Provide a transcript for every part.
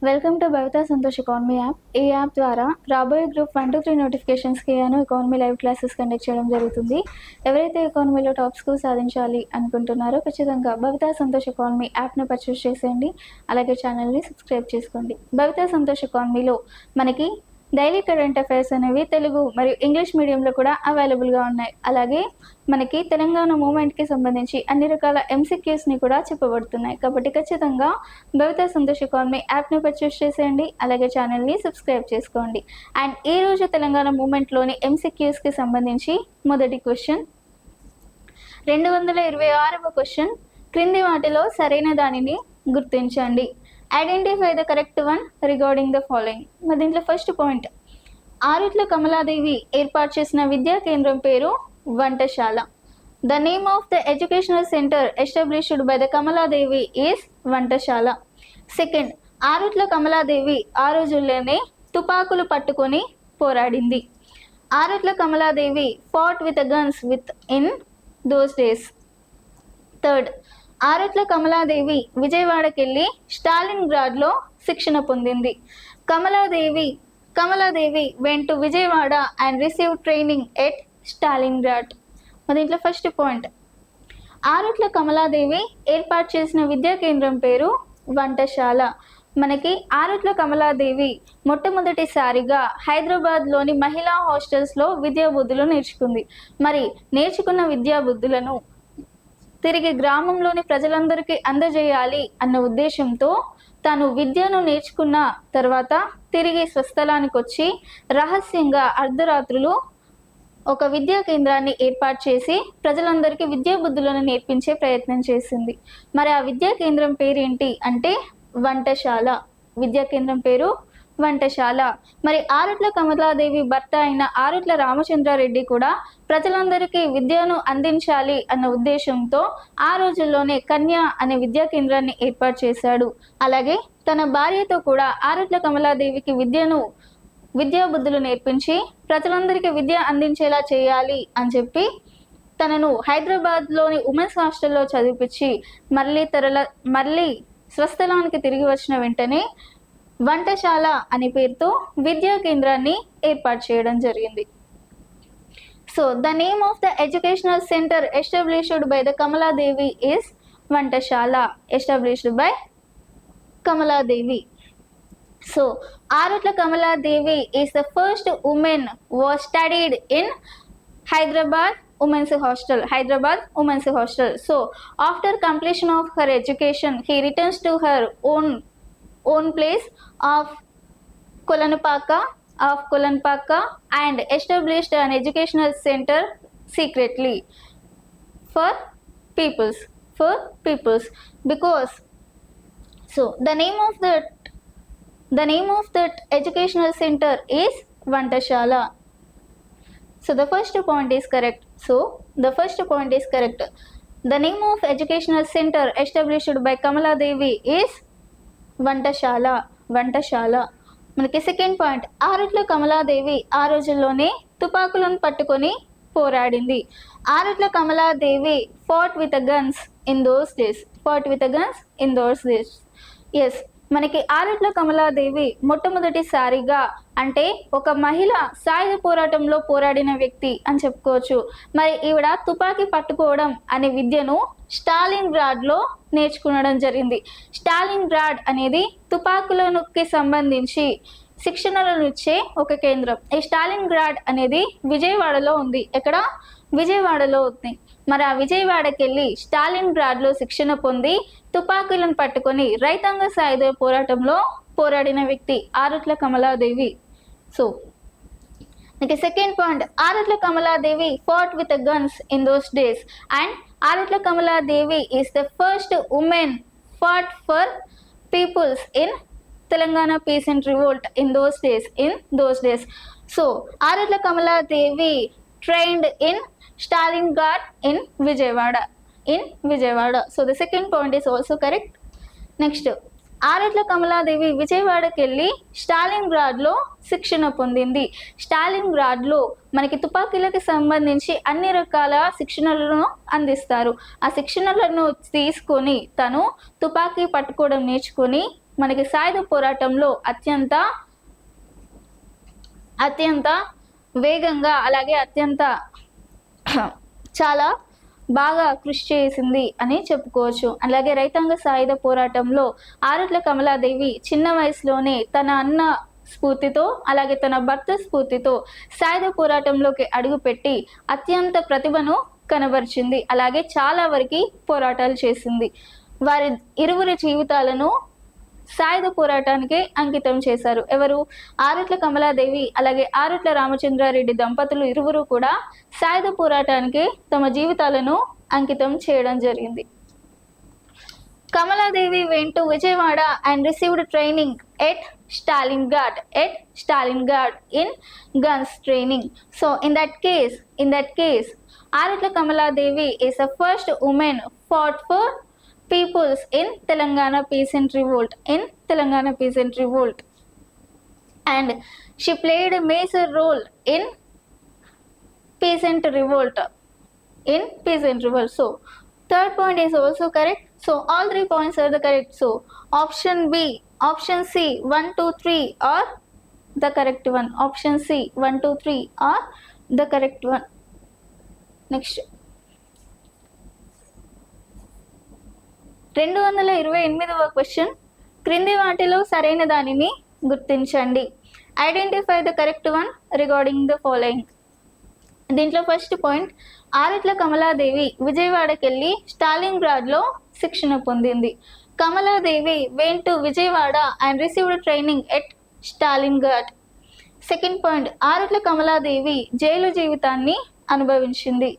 Welcome to Bhavitha Santosh economy app. ఈ app ద్వారా రాబోయే గ్రూప్ 1 to 3 నోటిఫికేషన్స్కి ఎకానమీ లైవ్ క్లాసెస్ కండక్ట్ చేయడం జరుగుతుంది. ఎవరైతే ఎకానమీలో టాప్ స్కోర్ సాధించాలి అనుకుంటున్నారో ఖచ్చితంగా భవిత సంతోష్ ఎకానమీ యాప్ను పర్చేస్ చేసేయండి. అలాగే ఛానల్ని సబ్స్క్రైబ్ చేసుకోండి. భవిత సంతోష్ ఎకానమీలో మనకి డైలీ కరెంట్ అఫైర్స్ అనేవి తెలుగు మరియు ఇంగ్లీష్ మీడియంలో కూడా అవైలబుల్గా ఉన్నాయి. అలాగే మనకి తెలంగాణ మూమెంట్కి సంబంధించి అన్ని రకాల ఎంసీక్యూస్ని కూడా చెప్పబడుతున్నాయి. కాబట్టి ఖచ్చితంగా భవిత సంతోష్ ఎకానమీ యాప్ని పర్చేస్ చేసేయండి. అలాగే ఛానల్ని సబ్స్క్రైబ్ చేసుకోండి. అండ్ ఈరోజు తెలంగాణ మూమెంట్లోని ఎంసీక్యూస్కి సంబంధించి మొదటి క్వశ్చన్ 226వ క్వశ్చన్, క్రింది వాటిలో సరైన దానిని గుర్తించండి. Identify the correct one regarding the following. మరి దీంట్లో ఫస్ట్ పాయింట్, ఆరుట్ల కమలాదేవి ఏర్పాటు చేసిన విద్యా కేంద్రం పేరు Vantashala. The name of the educational centre established by the Kamaladevi is Vantashala. Second, Arutla Kamaladevi ఆ రోజుల్లోనే తుపాకులు పట్టుకొని పోరాడింది. Arutla Kamaladevi fought with guns with in those days. Third, Arutla Kamaladevi విజయవాడకెళ్ళి స్టాలిన్ గ్రాడ్లో శిక్షణ పొందింది. Kamaladevi went to Vijayawada and receive training at Stalingrad. దీంట్లో ఫస్ట్ పాయింట్, ఆరుట్ల కమలాదేవి ఏర్పాటు చేసిన విద్యా కేంద్రం పేరు వంటశాల. మనకి ఆరుట్ల కమలాదేవి మొట్టమొదటిసారిగా హైదరాబాద్లోని మహిళా హాస్టల్స్లో విద్యాబుద్ధులు నేర్చుకుంది. మరి నేర్చుకున్న విద్యాబుద్ధులను తిరిగి గ్రామంలోని ప్రజలందరికీ అందజేయాలి అన్న ఉద్దేశంతో తాను విద్యను నేర్చుకున్న తర్వాత తిరిగి స్వస్థలానికి వచ్చి రహస్యంగా అర్ధరాత్రులు ఒక విద్యా కేంద్రాన్ని ఏర్పాటు చేసి ప్రజలందరికీ విద్యాబుద్ధులను నేర్పించే ప్రయత్నం చేసింది. మరి ఆ విద్యా కేంద్రం పేరేంటి అంటే వంటశాల. విద్యా కేంద్రం పేరు వంటశాల. మరి ఆరుట్ల కమలాదేవి భర్త అయిన ఆరుట్ల రామచంద్రారెడ్డి కూడా ప్రజలందరికీ విద్యను అందించాలి అన్న ఉద్దేశంతో ఆ రోజుల్లోనే కన్య అనే విద్యా కేంద్రాన్ని ఏర్పాటు చేశాడు. అలాగే తన భార్యతో కూడా ఆరుట్ల కమలాదేవికి విద్యాబుద్ధులు నేర్పించి ప్రజలందరికీ విద్య అందించేలా చేయాలి అని చెప్పి తనను హైదరాబాద్లోని ఉమెన్స్ హాస్టల్లో చదివించి మళ్ళీ స్వస్థలానికి తిరిగి వచ్చిన వెంటనే వంటశాల అనే పేరుతో విద్యా కేంద్రాన్ని ఏర్పాటు చేయడం జరిగింది. So the name of the educational centre established by the Kamaladevi is Vantashala, established by Kamaladevi. So Arutla Kamaladevi is the first woman was studied in Hyderabad Women's Hostel. So after completion of her education, he returns to her own place of Kolanpaka and established an educational center secretly for peoples because so the name of that educational center is Vantashala. So the first point is correct. The name of educational center established by Kamaladevi is వంటశాల. మనకి second point, Arutla Kamaladevi ఆ రోజుల్లోనే తుపాకులను పట్టుకొని పోరాడింది. Arutla Kamaladevi fought with guns in those days. Yes, మనకి ఆరుట్ల కమలాదేవి మొట్టమొదటిసారిగా అంటే ఒక మహిళ సాయుధ పోరాటంలో పోరాడిన వ్యక్తి అని చెప్పుకోవచ్చు. మరి ఈవిడ తుపాకీ పట్టుకోవడం అనే విద్యను స్టాలిన్ గ్రాడ్లో నేర్చుకునడం జరిగింది. స్టాలిన్ గ్రాడ్ అనేది తుపాకులకి సంబంధించి శిక్షణలను ఇచ్చే ఒక కేంద్రం. ఈ స్టాలిన్ గ్రాడ్ అనేది విజయవాడలో ఉంది. ఎక్కడ? విజయవాడలో ఉంది. మరి ఆ విజయవాడకి వెళ్ళి స్టాలిన్ గ్రాడ్లో శిక్షణ పొంది తుపాకులను పట్టుకొని రైతాంగ సాయుధ పోరాటంలో పోరాడిన వ్యక్తి Arutla Kamaladevi. So Okay, second point, Arutla Kamala Devi fought with the guns in those days, and Arutla Kamala Devi is the first woman fought for peoples in Telangana peasant revolt in those days. So Arutla Kamala Devi trained in Stalingrad in Vijayawada. So the second point is also correct. Next, Arutla Kamaladevi విజయవాడకి వెళ్ళి స్టాలిన్ గ్రాడ్లో శిక్షణ పొందింది. స్టాలిన్ గ్రాడ్లో మనకి తుపాకీలకు సంబంధించి అన్ని రకాల శిక్షణలను అందిస్తారు. ఆ శిక్షణలను తీసుకొని తను తుపాకీ పట్టుకోవడం నేర్చుకొని మనకి సాయుధ పోరాటంలో అత్యంత వేగంగా అలాగే అత్యంత చాలా బాగా కృషి చేసింది అని చెప్పుకోవచ్చు. అలాగే రైతాంగ సాయుధ పోరాటంలో ఆరుట్ల కమలాదేవి చిన్న వయసులోనే తన అన్న స్ఫూర్తితో అలాగే తన భర్త స్ఫూర్తితో సాయుధ పోరాటంలోకి అడుగుపెట్టి అత్యంత ప్రతిభను కనబరిచింది. అలాగే చాలా వరకు పోరాటాలు చేసింది. వారి ఇరువురి జీవితాలను సాయుధ పోరాటానికి అంకితం చేశారు. ఎవరు? ఆరుట్ల కమలాదేవి అలాగే ఆరుట్ల రామచంద్రారెడ్డి దంపతులు ఇరువురు కూడా సాయుధ పోరాటానికి తమ జీవితాలను అంకితం చేయడం జరిగింది. Kamaladevi went to Vijayawada and received training at Stalingrad in guns training. So in that case, Arutla Kamaladevi is the first woman fought for peoples in Telangana peasant revolt. And she played a major role in peasant revolt. So third point is also correct. So all 3 points are the correct. So option B, option C 1, 2, 3 are the correct one. Option C 1, 2, 3 are the correct one. Next 228వ question, క్రింది వాటిలో సరైన దానిని గుర్తించండి. Identify the correct one regarding the following. దీంట్లో first point, Arutla Kamaladevi విజయవాడకి వెళ్ళి స్టాలిన్గ్రాడ్లో శిక్షణ పొందింది. Kamaladevi went to Vijayawada and received training at Stalingrad. Second point, Arutla Kamaladevi jail జీవితాన్ని అనుభవించింది.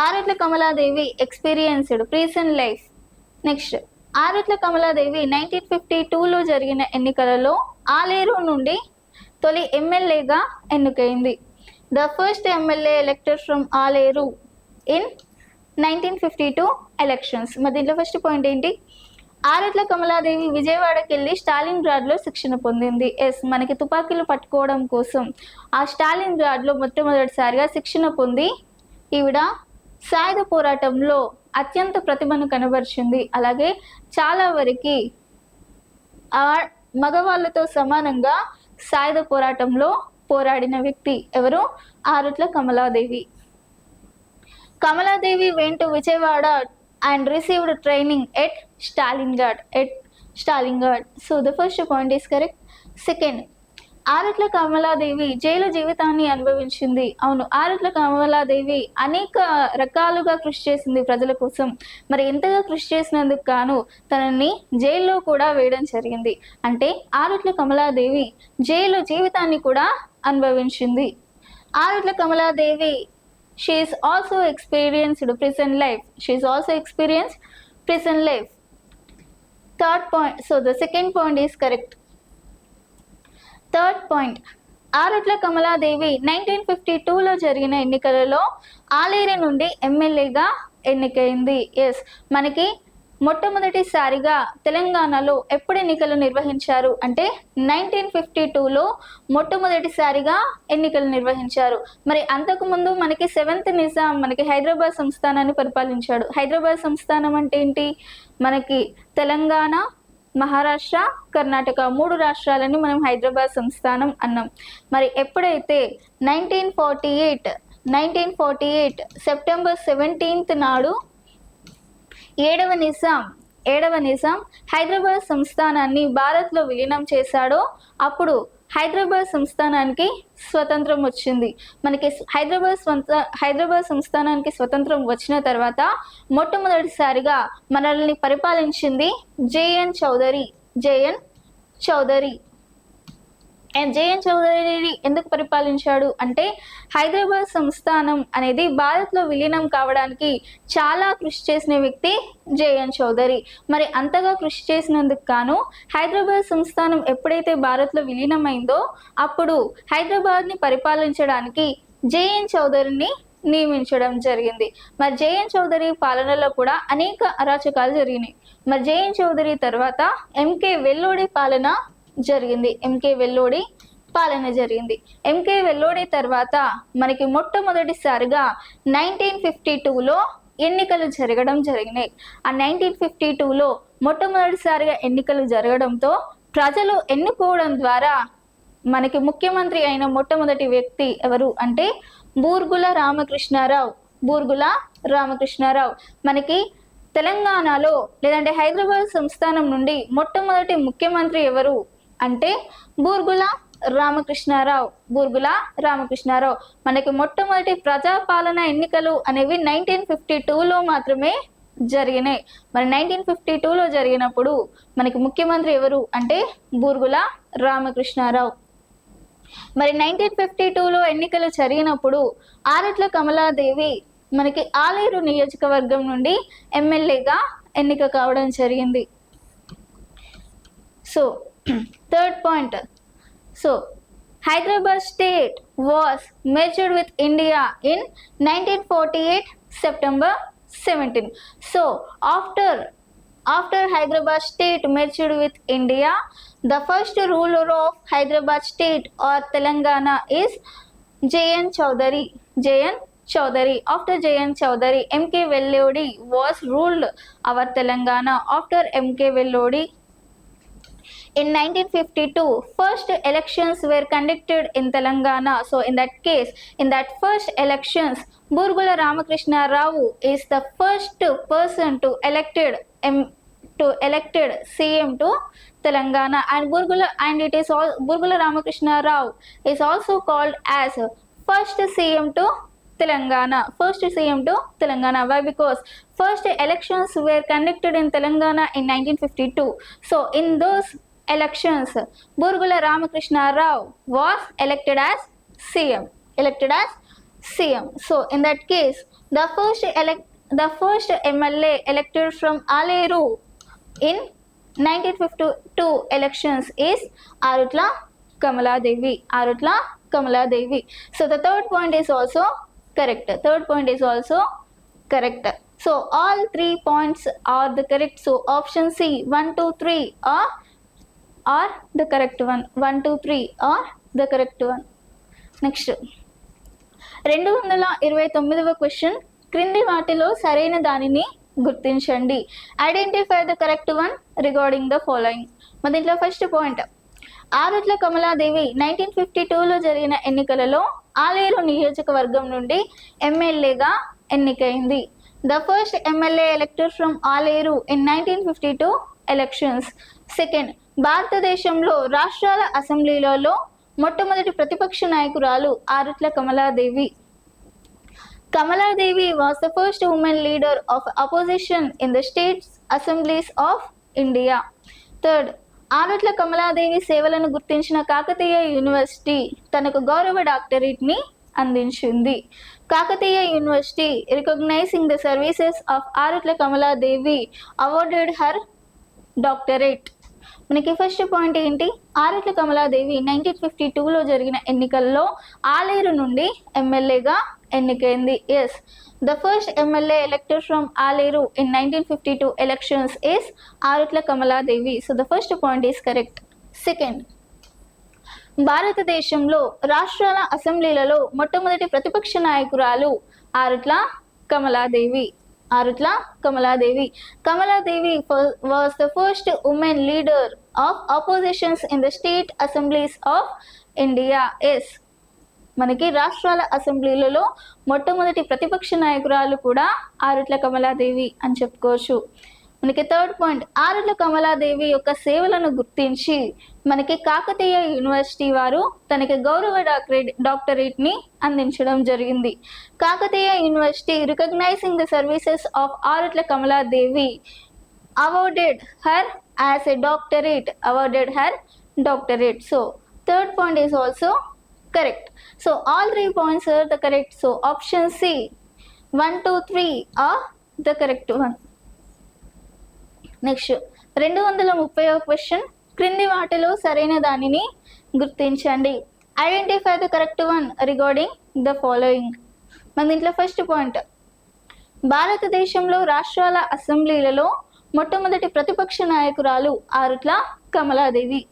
Arutla Kamaladevi experienced prison life. Next, Arutla Kamaladevi 1952లో జరిగిన ఎన్నికలలో ఆలేరు నుండి తొలి ఎమ్మెల్యేగా ఎన్నికైంది. The first MLA elected from Aleru in 1952 elections. మరి దీంట్లో ఫస్ట్ పాయింట్ ఏంటి? ఆరుట్ల కమలాదేవి విజయవాడకి వెళ్ళి స్టాలిన్గ్రాడ్లో శిక్షణ పొందింది. మనకి తుపాకీలు పట్టుకోవడం కోసం ఆ స్టాలిన్గ్రాడ్లో మొట్టమొదటిసారిగా శిక్షణ పొంది ఈవిడ సాయుధ పోరాటంలో అత్యంత ప్రతిభను కనబరిచింది. అలాగే చాలా వరకు మగవాళ్ళతో సమానంగా సాయుధ పోరాటంలో పోరాడిన వ్యక్తి ఎవరు? Arutla Kamaladevi. Kamaladevi went to Vijayawada and received training at Stalingrad. So the first point is correct. Second, Arutla Kamaladevi jail జీవితాన్ని అనుభవించింది. అవును, ఆరుట్ల కమలాదేవి అనేక రకాలుగా కృషి చేసింది ప్రజల కోసం. మరి ఎంతగా కృషి చేసినందుకు గాను తనని జైల్లో కూడా వేయడం జరిగింది. అంటే ఆరుట్ల కమలాదేవి జైలు జీవితాన్ని కూడా అనుభవించింది. Arutla Kamaladevi she is also experienced prison life. Third point, so the second point is correct. Third point, Arutla Kamaladevi 1952లో జరిగిన ఎన్నికలలో ఆలేరు నుండి ఎమ్మెల్యేగా ఎన్నికైంది. మనకి మొట్టమొదటిసారిగా తెలంగాణలో ఎప్పుడు ఎన్నికలు నిర్వహించారు అంటే 1952లో మొట్టమొదటిసారిగా ఎన్నికలు నిర్వహించారు. మరి అంతకుముందు మనకి 7th నిజాం మనకి హైదరాబాద్ సంస్థానాన్ని పరిపాలించాడు. హైదరాబాద్ సంస్థానం అంటే ఏంటి? మనకి తెలంగాణ, మహారాష్ట్ర, కర్ణాటక 3 రాష్ట్రాలని మనం హైదరాబాద్ సంస్థానం అన్నాం. మరి ఎప్పుడైతే 1948 సెప్టెంబర్ 17th నాడు ఏడవ నిజాం హైదరాబాద్ సంస్థానాన్ని భారత్లో విలీనం చేశాడో అప్పుడు హైదరాబాద్ సంస్థానానికి స్వతంత్రం వచ్చింది. మనకి హైదరాబాద్ సంస్థానానికి స్వతంత్రం వచ్చిన తర్వాత మొట్టమొదటిసారిగా మనల్ని పరిపాలించింది జేఎన్ చౌదరి. జేఎన్ చౌదరి ఎందుకు పరిపాలించాడు అంటే హైదరాబాద్ సంస్థానం అనేది భారత్లో విలీనం కావడానికి చాలా కృషి చేసిన వ్యక్తి జేఎన్ చౌదరి. మరి అంతగా కృషి చేసినందుకు గాను హైదరాబాద్ సంస్థానం ఎప్పుడైతే భారత్లో విలీనమైందో అప్పుడు హైదరాబాద్ని పరిపాలించడానికి జేఎన్ చౌదరిని నియమించడం జరిగింది. మరి జేఎన్ చౌదరి పాలనలో కూడా అనేక అరాచకాలు జరిగినాయి. మరి జేఎన్ చౌదరి తర్వాత ఎంకే వెల్లోడి పాలన జరిగింది. ఎంకే వెల్లోడి తర్వాత మనకి మొట్టమొదటిసారిగా 1952లో ఎన్నికలు జరగడం జరిగినాయి. ఆ 1952లో మొట్టమొదటిసారిగా ఎన్నికలు జరగడంతో ప్రజలు ఎన్నుకోవడం ద్వారా మనకి ముఖ్యమంత్రి అయిన మొట్టమొదటి వ్యక్తి ఎవరు అంటే బూర్గుల రామకృష్ణారావు. బూర్గుల రామకృష్ణారావు మనకి తెలంగాణలో లేదంటే హైదరాబాద్ సంస్థానం నుండి మొట్టమొదటి ముఖ్యమంత్రి ఎవరు అంటే బూర్గుల రామకృష్ణారావు. బూర్గుల రామకృష్ణారావు. మనకి మొట్టమొదటి ప్రజాపాలన ఎన్నికలు అనేవి 1952లో మాత్రమే జరిగినాయి. మరి 1952లో జరిగినప్పుడు మనకి ముఖ్యమంత్రి ఎవరు అంటే బూర్గుల రామకృష్ణారావు. మరి 1952లో ఎన్నికలు జరిగినప్పుడు ఆరట్ల కమలాదేవి మనకి ఆలేరు నియోజకవర్గం నుండి ఎమ్మెల్యేగా ఎన్నిక కావడం జరిగింది. So third point, so Hyderabad state was merged with India in 1948 September 17. So after Hyderabad state merged with India, the first ruler of Hyderabad state or Telangana is J.N. Chowdhury. J.N. Chowdhury. After J.N. Chowdhury, M.K. Vellodi was ruled our Telangana. After M.K. Vellodi, in 1952, first elections were conducted in Telangana. So in that case, in that first elections, Burgula Ramakrishna Rao is the first person to elected CM to Telangana, and it is all Burgula Ramakrishna Rao is also called as first CM to Telangana. First CM to Telangana. Why? Because first elections were conducted in Telangana in 1952. So in those elections, Burgula Ramakrishna Rao was elected as CM. So in that case, the first MLA elected from Aleru in 1952 elections is Arutla Kamaladevi. So the third point is also correct. So all 3 points are the correct. So option C 1, 2, 3 are the correct one. 1, 2, 3 are the correct one. Next 229వ question, క్రింది వాటిలో సరైన దానిని గుర్తించండి. Identify the correct one regarding the following. మరి దీంట్లో first point, Arutla Kamaladevi 1952లో జరిగిన ఎన్నికలలో ఆలేరు నియోజకవర్గం నుండి ఎమ్మెల్యేగా ఎన్నికైంది. The first MLA elected from Aler in 1952 elections. Second, భారతదేశంలో రాష్ట్రాల అసెంబ్లీలలో మొట్టమొదటి ప్రతిపక్ష నాయకురాలు Arutla Kamaladevi. Kamaladevi was the first woman leader of opposition in the states assemblies of India. Third, Arutla Kamaladevi సేవలను గుర్తించిన కాకతీయ యూనివర్సిటీ తనకు గౌరవ డాక్టరేట్ని అందించింది. Kakatiya university recognising the services of Arutla Kamaladevi awarded her doctorate. మనకి ఫస్ట్ పాయింట్ ఏంటి, ఆరుట్ల కమలాదేవి 1952లో జరిగిన ఎన్నికల్లో ఆలేరు నుండి ఎమ్మెల్యేగా ఎన్నికైంది. Yes, the first MLA elected from Aler in 1952 elections is Arutla Kamaladevi. So the first point is correct. Second, భారతదేశంలో రాష్ట్రాల అసెంబ్లీలలో మొట్టమొదటి ప్రతిపక్ష నాయకురాలు Arutla Kamaladevi. Kamaladevi was the first woman leader of oppositions in the state assemblies of India. Yes, మనకి రాష్ట్రాల అసెంబ్లీలలో మొట్టమొదటి ప్రతిపక్ష నాయకురాలు కూడా ఆరుట్ల కమలాదేవి అని చెప్పుకోవచ్చు. మనకి థర్డ్ పాయింట్, ఆరుట్ల కమలాదేవి యొక్క సేవలను గుర్తించి మనకి కాకతీయ యూనివర్సిటీ వారు తనకి గౌరవ డాక్టరేట్ని అందించడం జరిగింది. Kakatiya university recognising the services of Arutla Kamaladevi awarded her as a doctorate. So third point is also correct. So all 3 points are the correct. So option C 1, 2, 3 are the correct one. Next 230వ question, క్రింది వాటిలో సరైన దానిని గుర్తించండి. Identify the correct one regarding the following. మన దీంట్లో first point, భారతదేశంలో రాష్ట్రాల అసెంబ్లీలలో మొట్టమొదటి ప్రతిపక్ష నాయకురాలు Arutla Kamaladevi.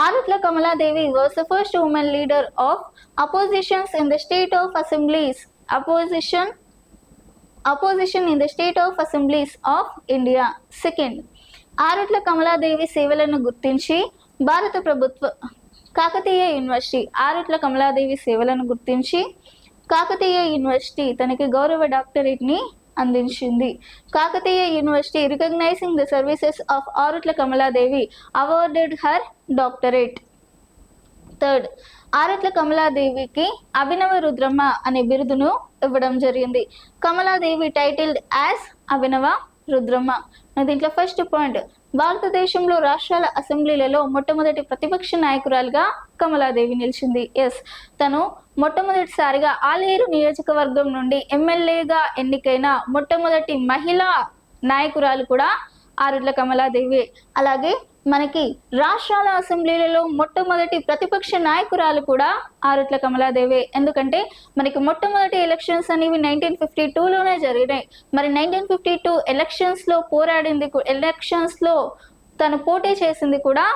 Arutla Kamaladevi was the first women leader of oppositions in the state of assemblies opposition in the state of assemblies of India. Second, Arutla Kamaladevi సేవలను గుర్తించి భారత ప్రభుత్వ కాకతీయ యూనివర్సిటీ ఆరుట్ల కమలాదేవి సేవలను గుర్తించి కాకతీయ యూనివర్సిటీ తనకి గౌరవ డాక్టరేట్ని అందించింది. Kakatiya university recognising the services of Arutla Kamaladevi awarded her doctorate. Third, Arutla కమలాదేవికి అభినవ రుద్రమ్మ అనే బిరుదును ఇవ్వడం జరిగింది. Kamaladevi titled as Abhinava Rudramma. దీంట్లో ఫస్ట్ పాయింట్, భారతదేశంలో రాష్ట్రాల అసెంబ్లీలలో మొట్టమొదటి ప్రతిపక్ష నాయకురాలుగా కమలాదేవి నిలిచింది. ఎస్, తను మొట్టమొదటిసారిగా ఆలేరు నియోజకవర్గం నుండి ఎమ్మెల్యేగా ఎన్నికైన మొట్టమొదటి మహిళా నాయకురాలు కూడా ఆరుట్ల కమలాదేవి. అలాగే మనకి రాష్ట్రాల అసెంబ్లీలలో మొట్టమొదటి ప్రతిపక్ష నాయకురాలు కూడా ఆరుట్ల కమలాదేవి. ఎందుకంటే మనకి మొట్టమొదటి ఎలక్షన్స్ అనేవి 1952లోనే జరిగినాయి. మరి 1952 ఎలక్షన్స్లో తను పోటీ చేసింది కూడా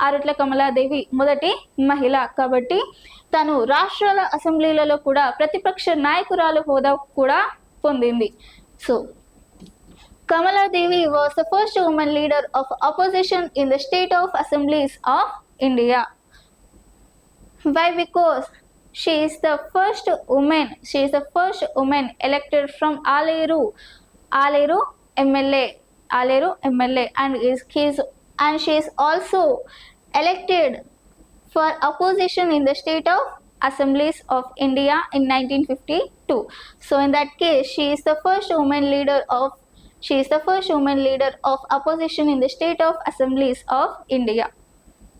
ఆరుట్ల కమలాదేవి, మొదటి మహిళ. కాబట్టి తను రాష్ట్రాల అసెంబ్లీలలో కూడా ప్రతిపక్ష నాయకురాలు హోదా కూడా పొందింది. So Kamaladevi was the first woman leader of opposition in the state of assemblies of India. Why? Because she is the first woman elected from Aleru MLA, and she is also elected for opposition in the state of assemblies of India in 1952. So in that case, she is the first woman leader of opposition in the state of assemblies of India.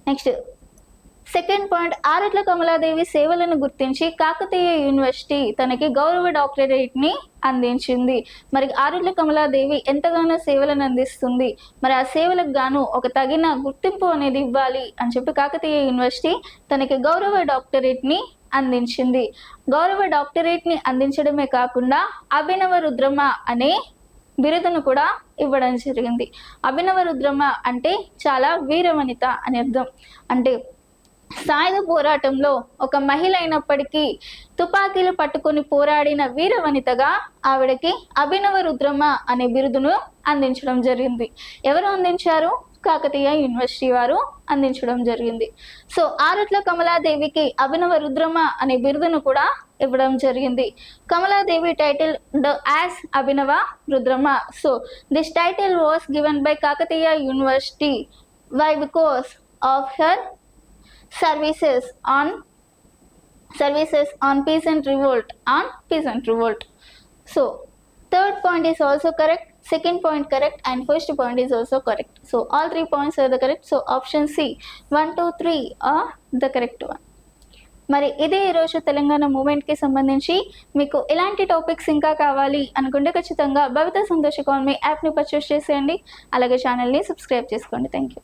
Next, second point, Arutla Kamaladevi సేవలను గుర్తించి Kakatiya university తనకి గౌరవ డాక్టరేట్ని అందించింది. మరి ఆరుట్ల కమలాదేవి ఎంతగానో సేవలను అందిస్తుంది, మరి ఆ సేవలకు గాను ఒక తగిన గుర్తింపు అనేది ఇవ్వాలి అని చెప్పి కాకతీయ యూనివర్సిటీ తనకి గౌరవ డాక్టరేట్ని అందించింది. గౌరవ డాక్టరేట్ని అందించడమే కాకుండా అభినవ రుద్రమ్మ అనే బిరుదును కూడా ఇవ్వడం జరిగింది. అభినవ రుద్రమ్మ అంటే చాలా వీరవనిత అని అర్థం. అంటే సాయుధ పోరాటంలో ఒక మహిళ అయినప్పటికీ తుపాకీలు పట్టుకొని పోరాడిన వీరవనితగా ఆవిడకి అభినవ రుద్రమ్మ అనే బిరుదును అందించడం జరిగింది. ఎవరు అందించారు? కాకతీయ యూనివర్సిటీ వారు అందించడం జరిగింది. సో ఆరుట్ల కమలాదేవికి అభినవ రుద్రమ్మ అనే బిరుదును కూడా ఇవ్వడం జరిగింది. Kamaladevi title as Abhinava Rudramma. So this title was given by Kakatiya university. Why? Because of her services on peasant revolt. So third point is also correct, second point correct, and first point is also correct. So all 3 points are the correct. So option C 1, 2, 3 are the correct one. మరి ఇదే ఈరోజు తెలంగాణ మూమెంట్కి సంబంధించి మీకు ఎలాంటి topics ఇంకా కావాలి అనుకుంటే ఖచ్చితంగా భవిత సంతోష కాలనీ యాప్ని పర్చేస్ చేసేయండి. అలాగే ఛానల్ని సబ్స్క్రైబ్ చేసుకోండి. Thank you.